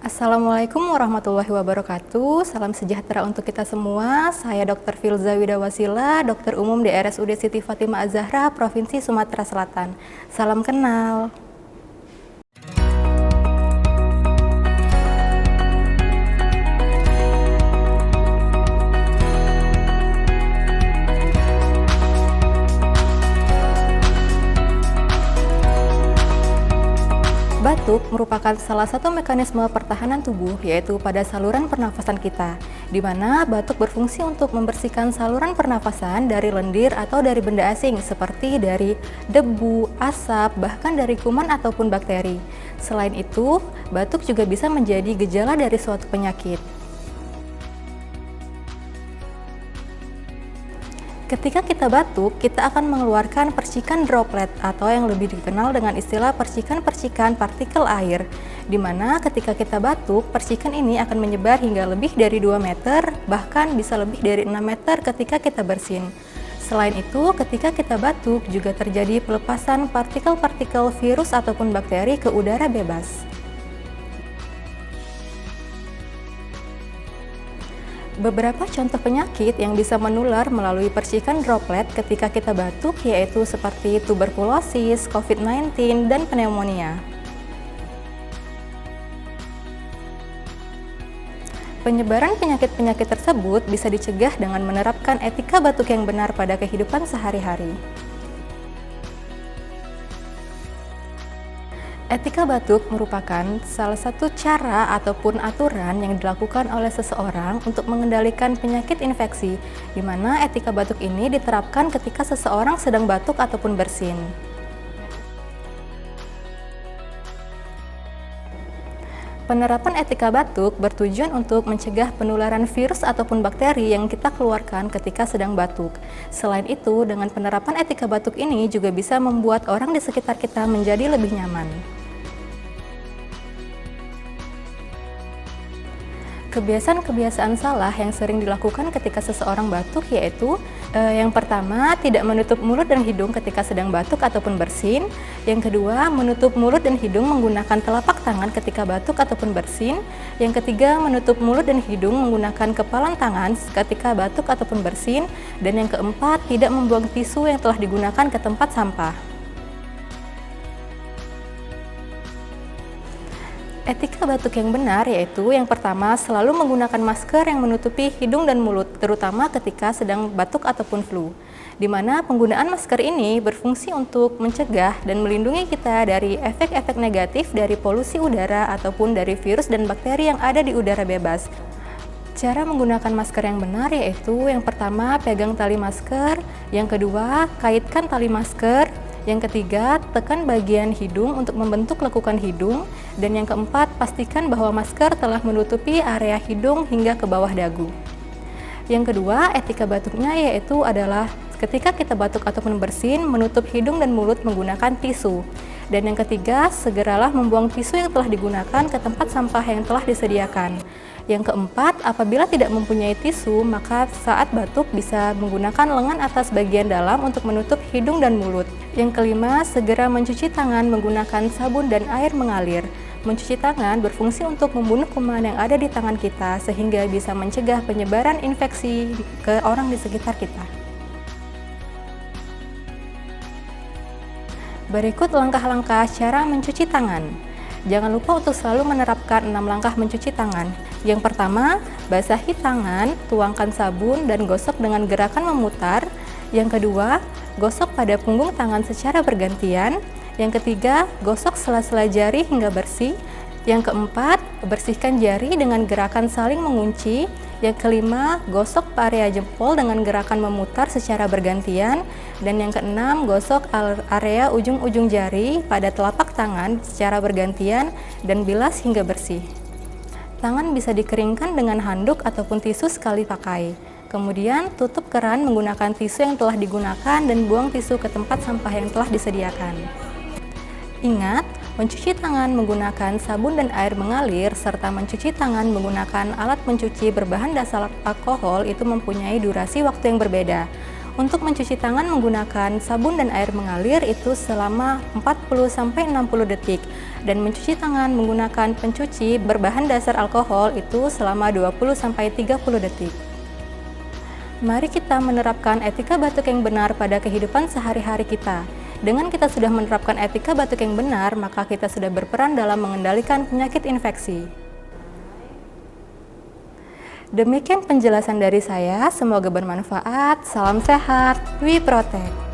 Assalamualaikum warahmatullahi wabarakatuh. Salam sejahtera untuk kita semua. Saya Dr. Filza Widawasila, dokter umum di RSUD Siti Fatimah Az-Zahra, Provinsi Sumatera Selatan. Salam kenal. Batuk merupakan salah satu mekanisme pertahanan tubuh, yaitu pada saluran pernafasan kita, di mana batuk berfungsi untuk membersihkan saluran pernafasan dari lendir atau dari benda asing, seperti dari debu, asap, bahkan dari kuman ataupun bakteri. Selain itu, batuk juga bisa menjadi gejala dari suatu penyakit. Ketika kita batuk, kita akan mengeluarkan percikan droplet atau yang lebih dikenal dengan istilah percikan-percikan partikel air, di mana ketika kita batuk, percikan ini akan menyebar hingga lebih dari 2 meter, bahkan bisa lebih dari 6 meter ketika kita bersin. Selain itu, ketika kita batuk juga terjadi pelepasan partikel-partikel virus ataupun bakteri ke udara bebas. Beberapa contoh penyakit yang bisa menular melalui percikan droplet ketika kita batuk yaitu seperti tuberkulosis, COVID-19, dan pneumonia. Penyebaran penyakit-penyakit tersebut bisa dicegah dengan menerapkan etika batuk yang benar pada kehidupan sehari-hari. Etika batuk merupakan salah satu cara ataupun aturan yang dilakukan oleh seseorang untuk mengendalikan penyakit infeksi, di mana etika batuk ini diterapkan ketika seseorang sedang batuk ataupun bersin. Penerapan etika batuk bertujuan untuk mencegah penularan virus ataupun bakteri yang kita keluarkan ketika sedang batuk. Selain itu, dengan penerapan etika batuk ini juga bisa membuat orang di sekitar kita menjadi lebih nyaman. Kebiasaan-kebiasaan salah yang sering dilakukan ketika seseorang batuk yaitu yang pertama, tidak menutup mulut dan hidung ketika sedang batuk ataupun bersin. Yang kedua, menutup mulut dan hidung menggunakan telapak tangan ketika batuk ataupun bersin. Yang ketiga, menutup mulut dan hidung menggunakan kepalan tangan ketika batuk ataupun bersin. Dan yang keempat, tidak membuang tisu yang telah digunakan ke tempat sampah. Etika batuk yang benar yaitu yang pertama, selalu menggunakan masker yang menutupi hidung dan mulut, terutama ketika sedang batuk ataupun flu, di mana penggunaan masker ini berfungsi untuk mencegah dan melindungi kita dari efek-efek negatif dari polusi udara ataupun dari virus dan bakteri yang ada di udara bebas. Cara menggunakan masker yang benar yaitu yang pertama, pegang tali masker, yang kedua, kaitkan tali masker, yang ketiga, tekan bagian hidung untuk membentuk lekukan hidung, dan yang keempat, pastikan bahwa masker telah menutupi area hidung hingga ke bawah dagu. Yang kedua, etika batuknya yaitu adalah ketika kita batuk ataupun bersin, menutup hidung dan mulut menggunakan tisu. Dan yang ketiga, segeralah membuang tisu yang telah digunakan ke tempat sampah yang telah disediakan. Yang keempat, apabila tidak mempunyai tisu, maka saat batuk bisa menggunakan lengan atas bagian dalam untuk menutup hidung dan mulut. Yang kelima, segera mencuci tangan menggunakan sabun dan air mengalir. Mencuci tangan berfungsi untuk membunuh kuman yang ada di tangan kita sehingga bisa mencegah penyebaran infeksi ke orang di sekitar kita. Berikut langkah-langkah cara mencuci tangan. Jangan lupa untuk selalu menerapkan 6 langkah mencuci tangan. Yang pertama, basahi tangan, tuangkan sabun dan gosok dengan gerakan memutar. Yang kedua, gosok pada punggung tangan secara bergantian. Yang ketiga, gosok sela-sela jari hingga bersih. Yang keempat, bersihkan jari dengan gerakan saling mengunci. Yang kelima, gosok area jempol dengan gerakan memutar secara bergantian. Dan yang keenam, gosok area ujung-ujung jari pada telapak tangan secara bergantian dan bilas hingga bersih. Tangan bisa dikeringkan dengan handuk ataupun tisu sekali pakai. Kemudian, tutup keran menggunakan tisu yang telah digunakan dan buang tisu ke tempat sampah yang telah disediakan. Ingat, mencuci tangan menggunakan sabun dan air mengalir serta mencuci tangan menggunakan alat mencuci berbahan dasar alkohol itu mempunyai durasi waktu yang berbeda. Untuk mencuci tangan menggunakan sabun dan air mengalir itu selama 40-60 detik, dan mencuci tangan menggunakan pencuci berbahan dasar alkohol itu selama 20-30 detik. Mari kita menerapkan etika batuk yang benar pada kehidupan sehari-hari kita. Dengan kita sudah menerapkan etika batuk yang benar, maka kita sudah berperan dalam mengendalikan penyakit infeksi. Demikian penjelasan dari saya, semoga bermanfaat. Salam sehat, we protect.